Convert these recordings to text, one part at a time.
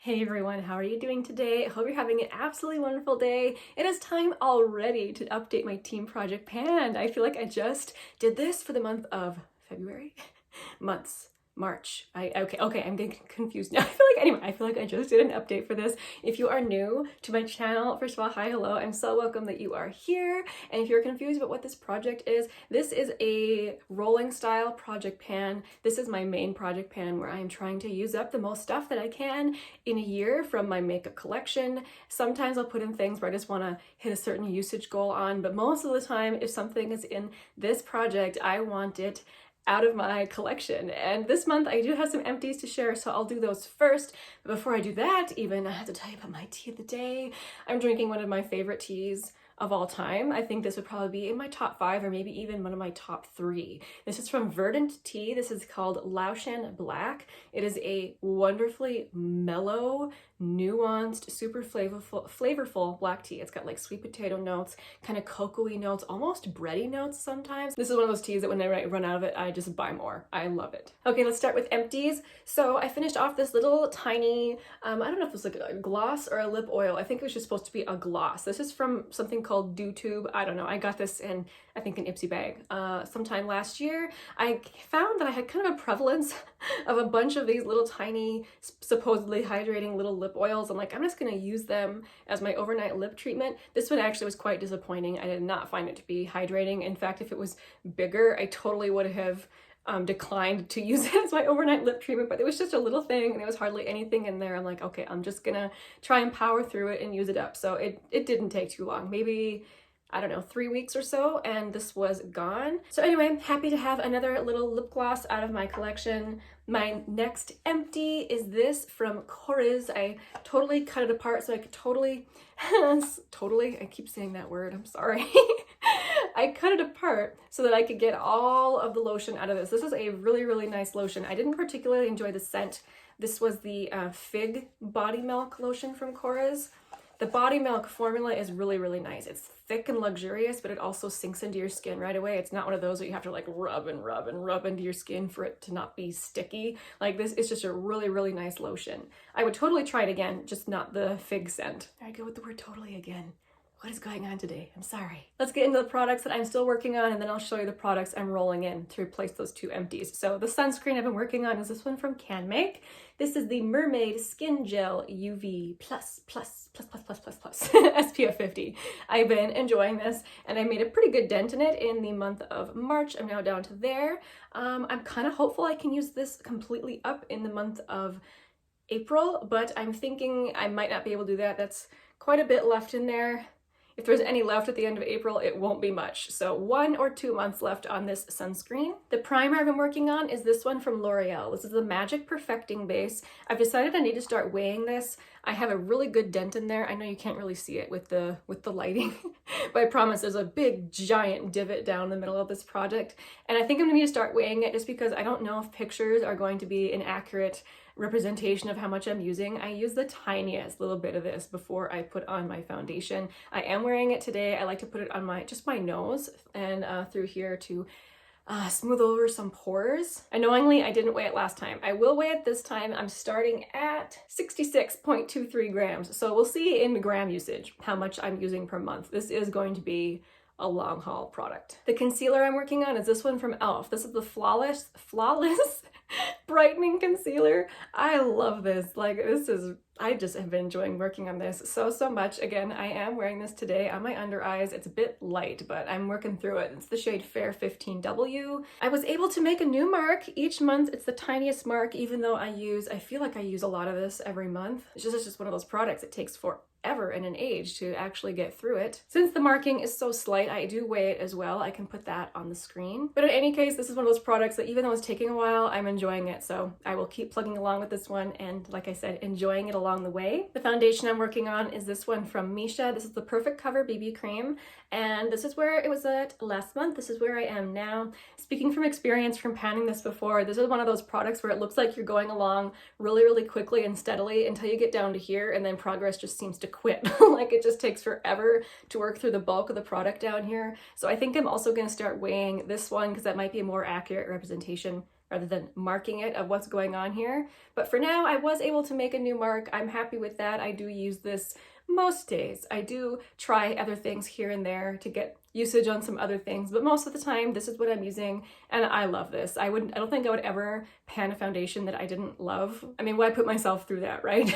Hey everyone, how are you doing today? I hope you're having an absolutely wonderful day. It is time already to update my team project pan. I feel like I just did this for the month of February? Months. March. Okay, I'm getting confused now. I feel like I just did an update for this. If you are new to my channel, first of all, hi, hello. I'm so welcome that you are here. And if you're confused about what this project is, this is a rolling style project pan. This is my main project pan where I'm trying to use up the most stuff that I can in a year from my makeup collection. Sometimes I'll put in things where I just want to hit a certain usage goal on, but most of the time, if something is in this project, I want it out of my collection. And this month I do have some empties to share, so I'll do those first. But before I do that, I have to tell you about my tea of the day. I'm drinking one of my favorite teas of all time. I think this would probably be in my top 5 or maybe even one of my top 3. This is from Verdant Tea. This is called Laoshan Black. It is a wonderfully mellow, nuanced, super flavorful black tea. It's got like sweet potato notes, kind of cocoa-y notes, almost bready notes sometimes. This is one of those teas that whenever I run out of it, I just buy more. I love it. Okay, let's start with empties. So I finished off this little tiny, I don't know if it was like a gloss or a lip oil. I think it was just supposed to be a gloss. This is from something called Dew Tube. I don't know. I got this in, I think, an Ipsy bag sometime last year. I found that I had kind of a prevalence of a bunch of these little tiny, supposedly hydrating little lip oils. I'm like, I'm just gonna use them as my overnight lip treatment. This one actually was quite disappointing. I did not find it to be hydrating. In fact, if it was bigger, I totally would have declined to use it as my overnight lip treatment, but it was just a little thing and there was hardly anything in there. I'm like, okay, I'm just gonna try and power through it and use it up. So it didn't take too long, maybe, I don't know, 3 weeks or so, and this was gone. So anyway, happy to have another little lip gloss out of my collection. My next empty is this from Clarins. I totally cut it apart so I could totally, I keep saying that word, I'm sorry. I cut it apart so that I could get all of the lotion out of this. This is a really, really nice lotion. I didn't particularly enjoy the scent. This was the Fig Body Milk lotion from Clarins. The body milk formula is really, really nice. It's thick and luxurious, but it also sinks into your skin right away. It's not one of those that you have to like rub and rub and rub into your skin for it to not be sticky. Like this is just a really, really nice lotion. I would totally try it again, just not the fig scent. There I go with the word totally again. What is going on today? I'm sorry. Let's get into the products that I'm still working on, and then I'll show you the products I'm rolling in to replace those 2 empties. So the sunscreen I've been working on is this one from CanMake. This is the Mermaid Skin Gel UV SPF 50. I've been enjoying this, and I made a pretty good dent in it in the month of March. I'm now down to there. I'm kind of hopeful I can use this completely up in the month of April, but I'm thinking I might not be able to do that. That's quite a bit left in there. If there's any left at the end of April, it won't be much. So 1 or 2 months left on this sunscreen. The primer I've been working on is this one from L'Oreal. This is the Magic Perfecting Base. I've decided I need to start weighing this. I have a really good dent in there. I know you can't really see it with the lighting, but I promise there's a big giant divot down the middle of this project. And I think I'm gonna need to start weighing it just because I don't know if pictures are going to be an accurate representation of how much I'm using. I use the tiniest little bit of this before I put on my foundation. I am wearing it today. I like to put it on just my nose and through here to smooth over some pores. Annoyingly, I didn't weigh it last time. I will weigh it this time. I'm starting at 66.23 grams. So we'll see in gram usage how much I'm using per month. This is going to be a long haul product. The concealer I'm working on is this one from e.l.f. This is the Flawless Brightening Concealer. I love this. Like I just have been enjoying working on this so much. Again, I am wearing this today on my under eyes. It's a bit light, but I'm working through it. It's the shade Fair 15W. I was able to make a new mark each month. It's the tiniest mark, even though I feel like I use a lot of this every month. It's just one of those products. It takes forever and an age to actually get through it. Since the marking is so slight, I do weigh it as well. I can put that on the screen. But in any case, this is one of those products that even though it's taking a while, I'm enjoying it. So I will keep plugging along with this one and, like I said, enjoying it along the way. The foundation I'm working on is this one from Misha. This is the Perfect Cover BB Cream. And this is where it was at last month. This is where I am now. Speaking from experience from panning this before, this is one of those products where it looks like you're going along really, really quickly and steadily until you get down to here, and then progress just seems to quit. Like it just takes forever to work through the bulk of the product down here. So I think I'm also going to start weighing this one because that might be a more accurate representation rather than marking it of what's going on here. But for now, I was able to make a new mark. I'm happy with that. I do use this most days. I do try other things here and there to get usage on some other things, but most of the time this is what I'm using and I love this. I don't think I would ever pan a foundation that I didn't love. I mean, why put myself through that, right?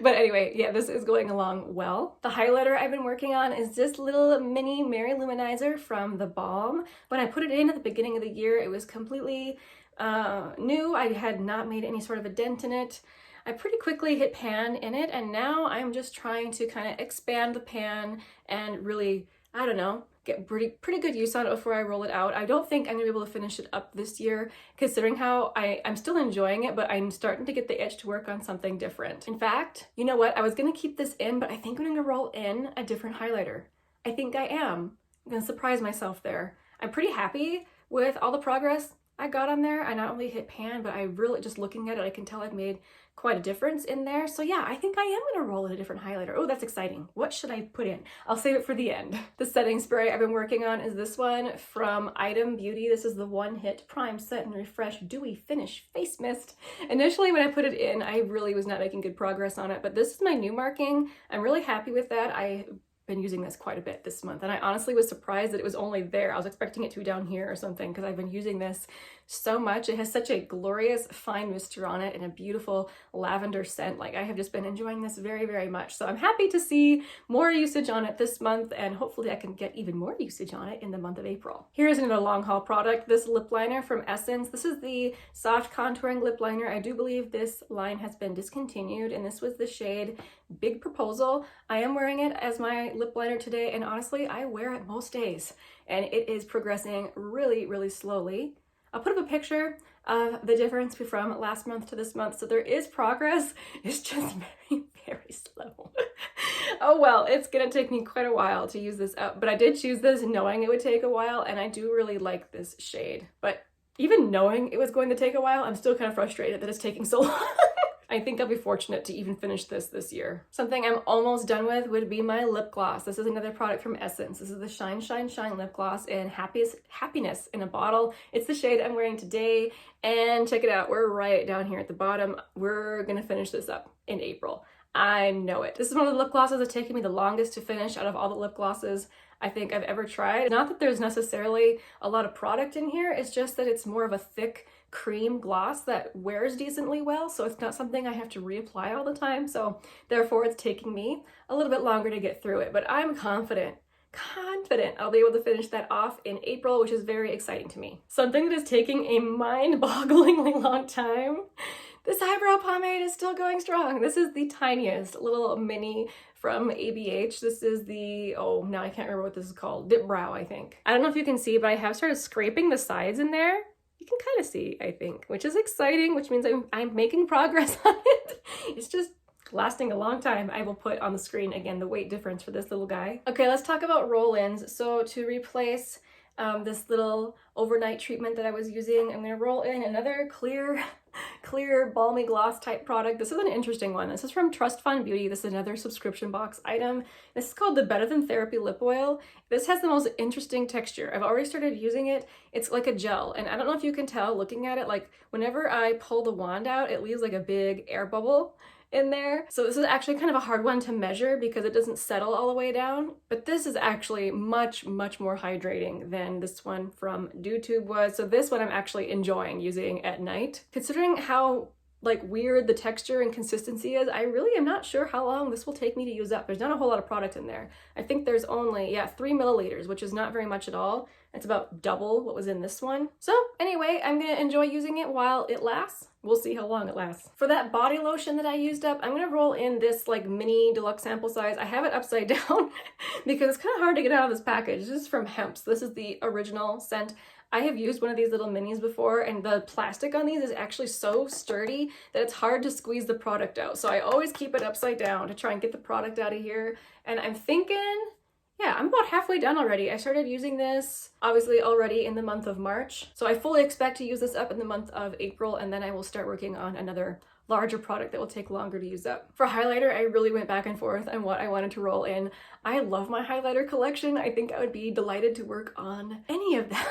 But anyway, yeah, this is going along well. The highlighter I've been working on is this little mini Mary Luminizer from The Balm. When I put it in at the beginning of the year, it was completely new. I had not made any sort of a dent in it. I pretty quickly hit pan in it, and now I'm just trying to kind of expand the pan and really, I don't know, get pretty good use on it before I roll it out. I don't think I'm gonna be able to finish it up this year, considering how I'm still enjoying it, but I'm starting to get the itch to work on something different. In fact, you know what? I was gonna keep this in, but I think I'm gonna roll in a different highlighter. I think I am. I'm gonna surprise myself there. I'm pretty happy with all the progress I got on there. I not only hit pan, but I really, just looking at it, I can tell I've made quite a difference in there. So yeah, I think I am gonna roll in a different highlighter. Oh, that's exciting. What should I put in? I'll save it for the end. The setting spray I've been working on is this one from Item Beauty. This is the One Hit Prime Set and Refresh Dewy Finish Face Mist. Initially, when I put it in, I really was not making good progress on it, but this is my new marking. I'm really happy with that. I've been using this quite a bit this month, and I honestly was surprised that it was only there. I was expecting it to be down here or something because I've been using this so much. It has such a glorious fine mister on it and a beautiful lavender scent. Like, I have just been enjoying this very, very much. So I'm happy to see more usage on it this month, and hopefully I can get even more usage on it in the month of April. Here's another long haul product, this lip liner from Essence. This is the soft contouring lip liner. I do believe this line has been discontinued, and this was the shade Big Proposal. I am wearing it as my lip liner today, and honestly, I wear it most days, and it is progressing really, really slowly. I'll put up a picture of the difference from last month to this month, so there is progress. It's just very, very slow. Oh well, it's gonna take me quite a while to use this up, but I did choose this knowing it would take a while, and I do really like this shade. But even knowing it was going to take a while, I'm still kind of frustrated that it's taking so long. I think I'll be fortunate to even finish this year. Something I'm almost done with would be my lip gloss. This is another product from Essence. This is the Shine Shine Shine lip gloss in Happiness in a bottle. It's the shade I'm wearing today, and check it out. We're right down here at the bottom. We're gonna finish this up in April. I know it. This is one of the lip glosses that's taken me the longest to finish out of all the lip glosses I think I've ever tried. Not that there's necessarily a lot of product in here, it's just that it's more of a thick cream gloss that wears decently well, so it's not something I have to reapply all the time, so therefore it's taking me a little bit longer to get through it, but I'm confident I'll be able to finish that off in April, which is very exciting to me. Something that is taking a mind-bogglingly long time. This eyebrow pomade is still going strong. This is the tiniest little mini from ABH. This is the, oh, now I can't remember what this is called. Dip Brow, I think. I don't know if you can see, but I have started scraping the sides in there. You can kind of see, I think, which is exciting, which means I'm making progress on it. It's just lasting a long time. I will put on the screen again the weight difference for this little guy. Okay, let's talk about roll-ins. So to replace this little overnight treatment that I was using, I'm gonna roll in another clear balmy gloss type product. This is an interesting one. This is from Trust Fund Beauty. This is another subscription box item. This is called the Better Than Therapy Lip Oil. This has the most interesting texture. I've already started using it. It's like a gel, and I don't know if you can tell looking at it, like whenever I pull the wand out, it leaves like a big air bubble in there. So this is actually kind of a hard one to measure because it doesn't settle all the way down, but this is actually much, much more hydrating than this one from DewTube was. So this one I'm actually enjoying using at night. Considering how like weird the texture and consistency is, I really am not sure how long this will take me to use up. There's not a whole lot of product in there. I think there's only, 3 milliliters, which is not very much at all. It's about double what was in this one. So anyway, I'm gonna enjoy using it while it lasts. We'll see how long it lasts. For that body lotion that I used up, I'm gonna roll in this like mini deluxe sample size. I have it upside down because it's kind of hard to get out of this package. This is from Hemp's. This is the original scent. I have used one of these little minis before, and the plastic on these is actually so sturdy that it's hard to squeeze the product out. So I always keep it upside down to try and get the product out of here. And I'm thinking, yeah, I'm about halfway done already. I started using this obviously already in the month of March. So I fully expect to use this up in the month of April, and then I will start working on another larger product that will take longer to use up. For highlighter, I really went back and forth on what I wanted to roll in. I love my highlighter collection. I think I would be delighted to work on any of them.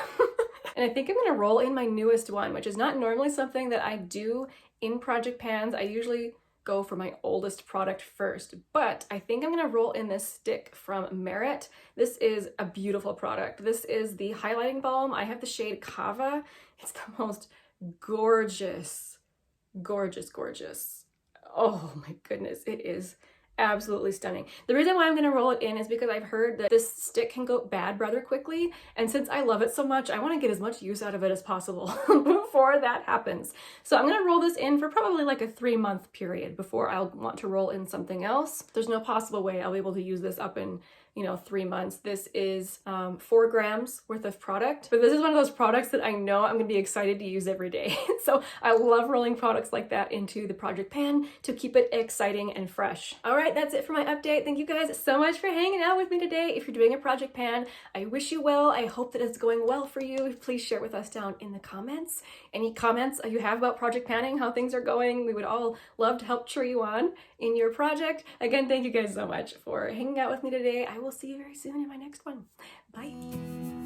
And I think I'm gonna roll in my newest one, which is not normally something that I do in project pans. I usually go for my oldest product first, but I think I'm gonna roll in this stick from Merit. This is a beautiful product. This is the highlighting balm. I have the shade Kava. It's the most gorgeous, gorgeous, gorgeous. Oh my goodness, it is absolutely stunning. The reason why I'm going to roll it in is because I've heard that this stick can go bad rather quickly, and since I love it so much, I want to get as much use out of it as possible before that happens. So I'm going to roll this in for probably like a 3-month period before I'll want to roll in something else. There's no possible way I'll be able to use this up in 3 months. This is 4 grams worth of product, but this is one of those products that I know I'm gonna be excited to use every day. So I love rolling products like that into the project pan to keep it exciting and fresh. All right, that's it for my update. Thank you guys so much for hanging out with me today. If you're doing a project pan, I wish you well. I hope that it's going well for you. Please share with us down in the comments. Any comments you have about project panning, how things are going. We would all love to help cheer you on in your project. Again, thank you guys so much for hanging out with me today. I will see you very soon in my next one. Bye.